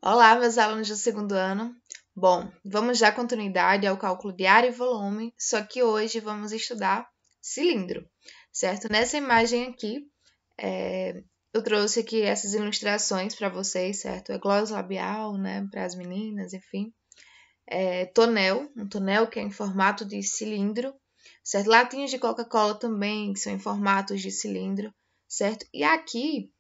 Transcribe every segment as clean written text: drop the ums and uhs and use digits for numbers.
Olá, meus alunos do segundo ano. Bom, vamos dar continuidade ao cálculo de área e volume, só que hoje vamos estudar cilindro, certo? Nessa imagem aqui, eu trouxe aqui essas ilustrações para vocês, certo? É gloss labial, né, para as meninas, enfim. Tonel, um tonel que é em formato de cilindro, certo? Latinhas de Coca-Cola também, que são em formatos de cilindro, certo? E aqui,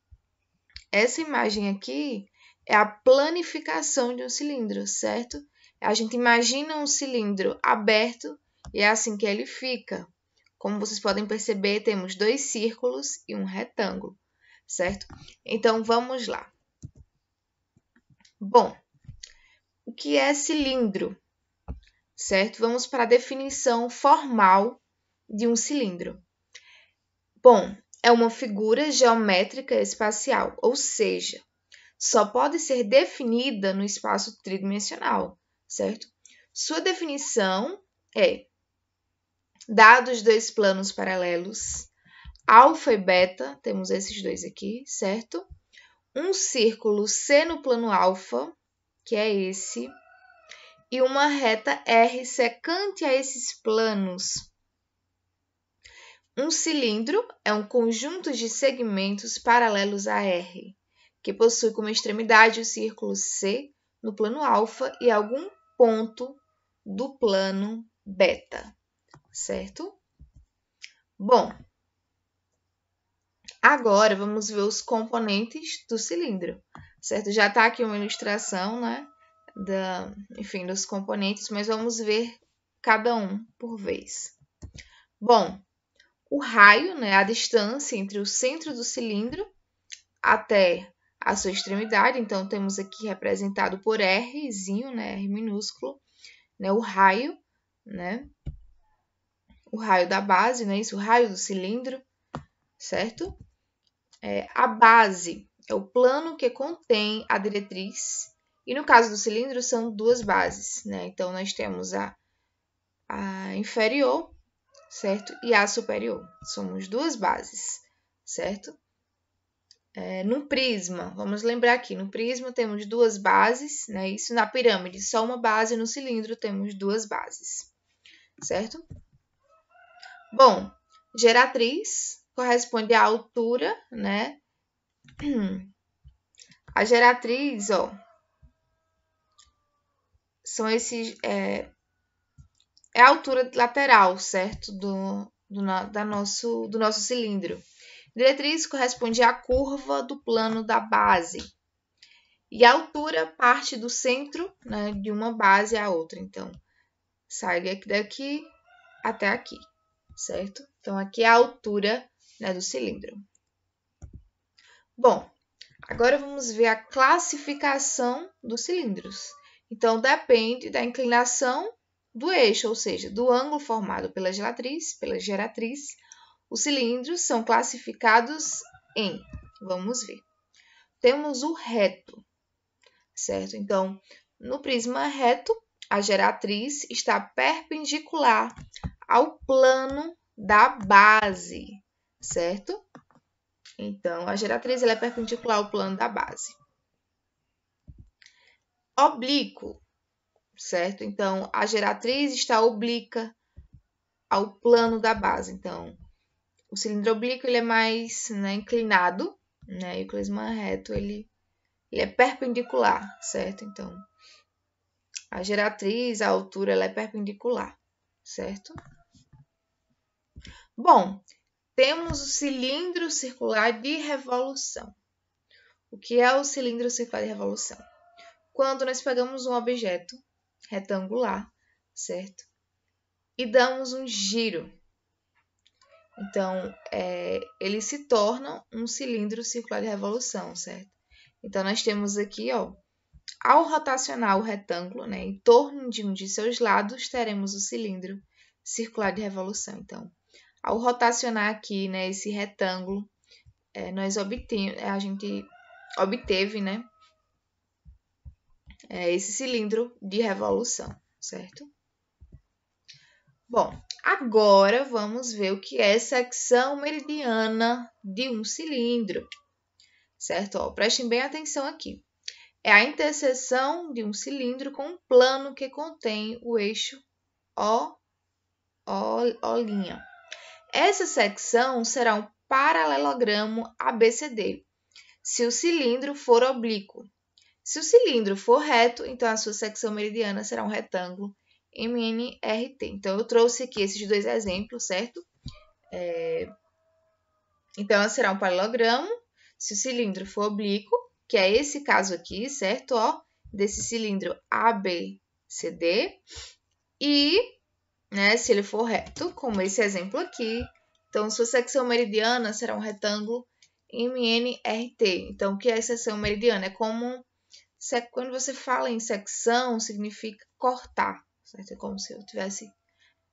essa imagem aqui é a planificação de um cilindro, certo? A gente imagina um cilindro aberto e é assim que ele fica. Como vocês podem perceber, temos dois círculos e um retângulo, certo? Então, vamos lá. Bom, o que é cilindro? Certo? Vamos para a definição formal de um cilindro. Bom, é uma figura geométrica espacial, ou seja, só pode ser definida no espaço tridimensional, certo? Sua definição é: dados dois planos paralelos, alfa e beta, temos esses dois aqui, certo? Um círculo C no plano alfa, que é esse, e uma reta R secante a esses planos. Um cilindro é um conjunto de segmentos paralelos a R, que possui como extremidade o círculo C no plano alfa e algum ponto do plano beta, certo? Bom, agora vamos ver os componentes do cilindro, certo? Já está aqui uma ilustração, né, enfim, dos componentes, mas vamos ver cada um por vez. Bom, o raio, né, a distância entre o centro do cilindro até a sua extremidade, então temos aqui representado por Rzinho, né, R minúsculo, né, o raio, né, o raio da base, né, isso, o raio do cilindro, certo? A base é o plano que contém a diretriz, e no caso do cilindro são duas bases, né, então nós temos a inferior, certo? E a superior, somos duas bases, certo? No prisma, vamos lembrar aqui, no prisma temos duas bases, né? Isso na pirâmide, só uma base, no cilindro temos duas bases, certo? Bom, geratriz corresponde à altura, né? A geratriz, ó, são esses, é a altura lateral, certo? Do nosso cilindro. Diretriz corresponde à curva do plano da base. E a altura parte do centro, né, de uma base à outra. Então, sai daqui até aqui, certo? Então, aqui é a altura, né, do cilindro. Bom, agora vamos ver a classificação dos cilindros. Então, depende da inclinação do eixo, ou seja, do ângulo formado pela geratriz, os cilindros são classificados em, vamos ver, temos o reto, certo? Então, no prisma reto, a geratriz está perpendicular ao plano da base, certo? Então, a geratriz ela é perpendicular ao plano da base. Oblíquo, certo? Então, a geratriz está oblíqua ao plano da base. Então, o cilindro oblíquo ele é mais, né, inclinado, né? E o prisma reto ele é perpendicular, certo? Então, a geratriz, a altura, ela é perpendicular, certo? Bom, temos o cilindro circular de revolução. O que é o cilindro circular de revolução? Quando nós pegamos um objeto retangular, certo? E damos um giro. Então, ele se torna um cilindro circular de revolução, certo? Então, nós temos aqui, ó, ao rotacionar o retângulo, né, em torno de um de seus lados, teremos o cilindro circular de revolução. Então, ao rotacionar aqui, né, esse retângulo, a gente obteve, né, esse cilindro de revolução, certo? Bom, agora vamos ver o que é secção meridiana de um cilindro, certo? Ó, prestem bem atenção aqui. é a interseção de um cilindro com um plano que contém o eixo O'. Essa secção será um paralelogramo ABCD, se o cilindro for oblíquo. Se o cilindro for reto, então a sua secção meridiana será um retângulo MNRT. Então, eu trouxe aqui esses dois exemplos, certo? Então, ela será um paralelogramo se o cilindro for oblíquo, que é esse caso aqui, certo? Ó, desse cilindro ABCD. E, né, se ele for reto, como esse exemplo aqui, então sua secção meridiana será um retângulo MNRT. Então, o que é secção meridiana? É como quando você fala em secção, significa cortar, certo? É como se eu estivesse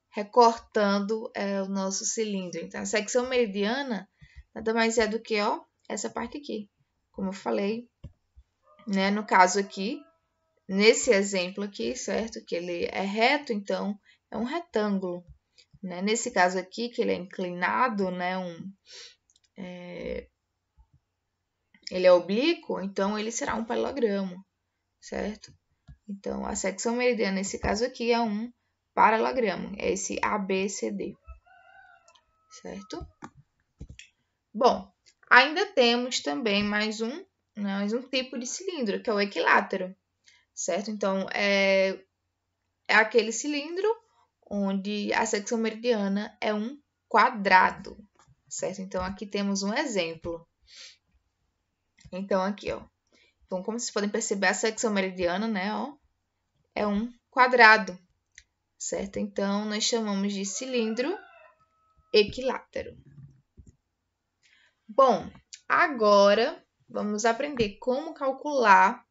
recortando o nosso cilindro. Então, a secção meridiana nada mais é do que essa parte aqui. Como eu falei, né? No caso aqui, nesse exemplo aqui, certo? Que ele é reto, então é um retângulo. Né? Nesse caso aqui, que ele é inclinado, né? Ele é oblíquo, então ele será um paralelogramo, certo? Então, a secção meridiana, nesse caso aqui, é um paralelogramo, é esse ABCD, certo? Bom, ainda temos também mais um tipo de cilindro, que é o equilátero, certo? Então, é aquele cilindro onde a secção meridiana é um quadrado, certo? Então, aqui temos um exemplo. Então, aqui, ó. Então, como vocês podem perceber, a secção meridiana, né, ó, é um quadrado, certo? Então, nós chamamos de cilindro equilátero. Bom, agora vamos aprender como calcular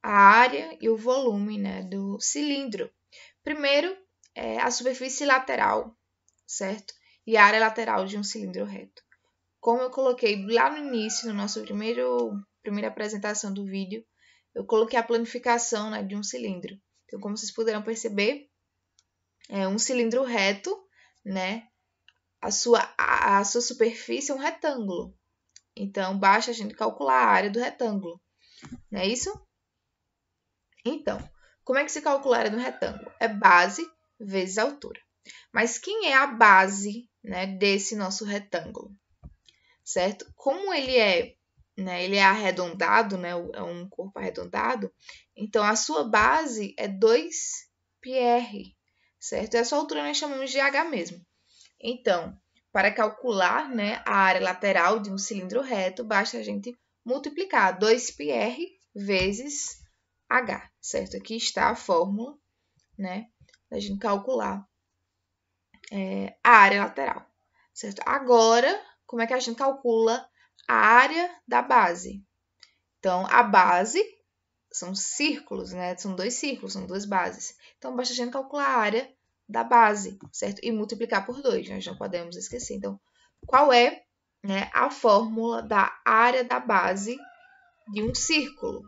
a área e o volume, né, do cilindro. Primeiro, a superfície lateral, certo? E a área lateral de um cilindro reto. Como eu coloquei lá no início, no nosso primeira apresentação do vídeo, eu coloquei a planificação, né, de um cilindro. Então, como vocês puderam perceber, é um cilindro reto, né? A sua superfície é um retângulo. Então, basta a gente calcular a área do retângulo. Não é isso? Então, como é que se calcula a área do retângulo? É base vezes altura. Mas quem é a base, né, desse nosso retângulo? Certo? Como ele é, né, ele é arredondado, né, é um corpo arredondado, então a sua base é 2πr, certo? E a sua altura nós chamamos de h mesmo. Então, para calcular, né, a área lateral de um cilindro reto, basta a gente multiplicar 2πr vezes h, certo? Aqui está a fórmula, né, da gente calcular a área lateral, certo? Agora, como é que a gente calcula a área da base? Então, a base são círculos, né? São dois círculos, são duas bases. Então, basta a gente calcular a área da base, certo? E multiplicar por 2, nós não podemos esquecer. Então, qual é, né, a fórmula da área da base de um círculo?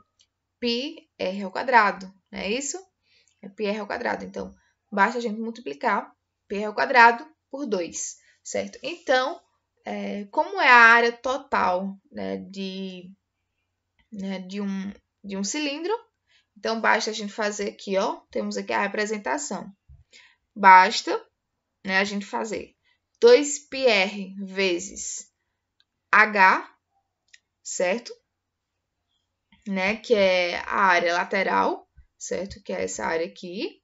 πr ao quadrado, não é isso? É πr ao quadrado. Então, basta a gente multiplicar πr ao quadrado por 2, certo? Então, como é a área total, né, de um cilindro, então basta a gente fazer aqui, ó, temos aqui a representação. Basta, né, a gente fazer 2πr vezes h, certo? Né, que é a área lateral, certo? Que é essa área aqui.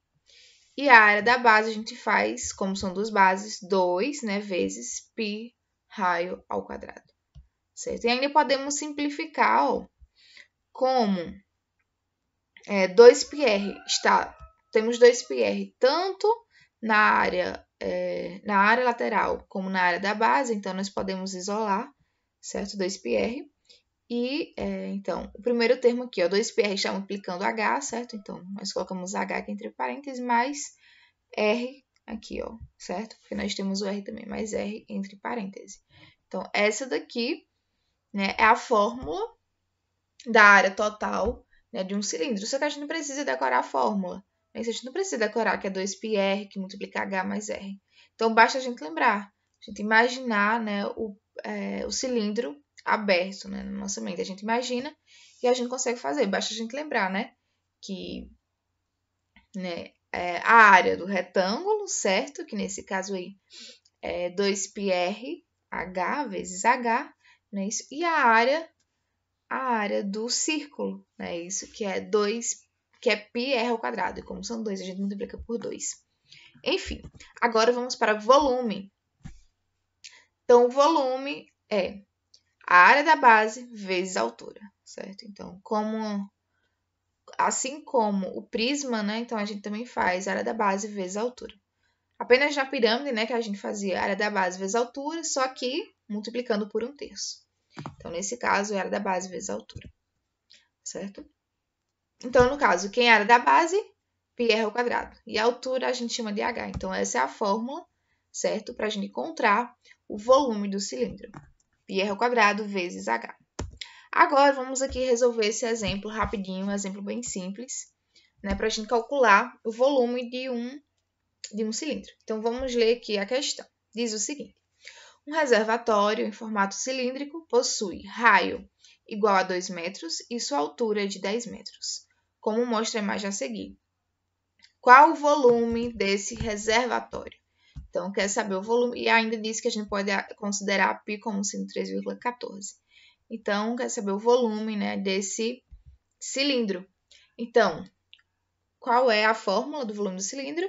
E a área da base a gente faz, como são duas bases, 2, né, vezes π raio ao quadrado, certo? E ainda podemos simplificar, ó, como 2πr temos 2πr tanto na área lateral como na área da base, então nós podemos isolar, certo? 2πr. E, então, o primeiro termo aqui, ó, 2πr está multiplicando h, certo? Então, nós colocamos h aqui entre parênteses, mais r aqui, ó, certo? Porque nós temos o r também, mais r entre parênteses. Então, essa daqui, né, é a fórmula da área total, né, de um cilindro. Só que a gente não precisa decorar a fórmula. Né? A gente não precisa decorar que é 2πr, que multiplica h mais r. Então, basta a gente lembrar, a gente imaginar, né, o cilindro aberto, né, na nossa mente. A gente imagina e a gente consegue fazer. Basta a gente lembrar, né, que né, a área do retângulo, certo? Que nesse caso aí é 2πr(h) vezes h, né? Isso. E a área do círculo, né? Isso que é 2, que é πr ao quadrado. E como são 2, a gente multiplica por 2. Enfim, agora vamos para volume. Então, o volume é a área da base vezes a altura, certo? Então, assim como o prisma, né? Então, a gente também faz a área da base vezes a altura. Apenas na pirâmide, né, que a gente fazia a área da base vezes a altura, só que multiplicando por 1/3. Então, nesse caso, é a área da base vezes a altura, certo? Então, no caso, quem é a área da base? πr ao quadrado. E a altura a gente chama de h. Então, essa é a fórmula, certo? Para a gente encontrar o volume do cilindro. πr ao quadrado vezes h. Agora, vamos aqui resolver esse exemplo rapidinho, um exemplo bem simples, né? Para a gente calcular o volume de um cilindro. Então, vamos ler aqui a questão. Diz o seguinte: um reservatório em formato cilíndrico possui raio igual a 2 metros e sua altura é de 10 metros, como mostra a imagem a seguir. Qual o volume desse reservatório? Então, quer saber o volume, e ainda diz que a gente pode considerar π como sendo 3,14. Então, quer saber o volume, né, desse cilindro. Então, qual é a fórmula do volume do cilindro?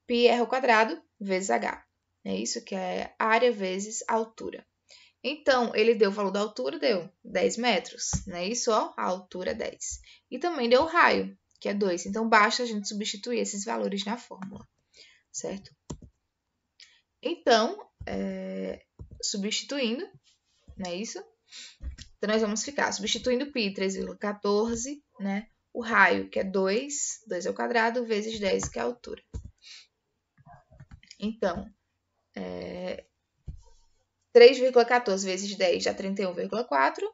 πr ao quadrado vezes h. É isso que é área vezes altura. Então, ele deu o valor da altura, deu 10 metros, não é isso? Ó, a altura é 10. E também deu o raio, que é 2. Então, basta a gente substituir esses valores na fórmula, certo? Então, substituindo, não é isso? Então, nós vamos ficar substituindo π, 3,14, né? O raio, que é 2 ao quadrado, vezes 10, que é a altura. Então, 3,14 vezes 10 dá 31,4.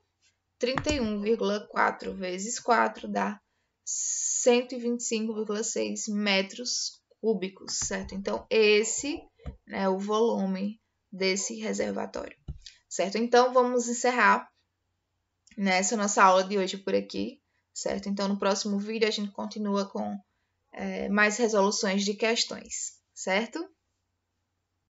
31,4 vezes 4 dá 125,6 metros cúbicos, certo? Então, esse é o volume desse reservatório, certo? Então, vamos encerrar nessa nossa aula de hoje por aqui, certo? Então, no próximo vídeo a gente continua com mais resoluções de questões, certo?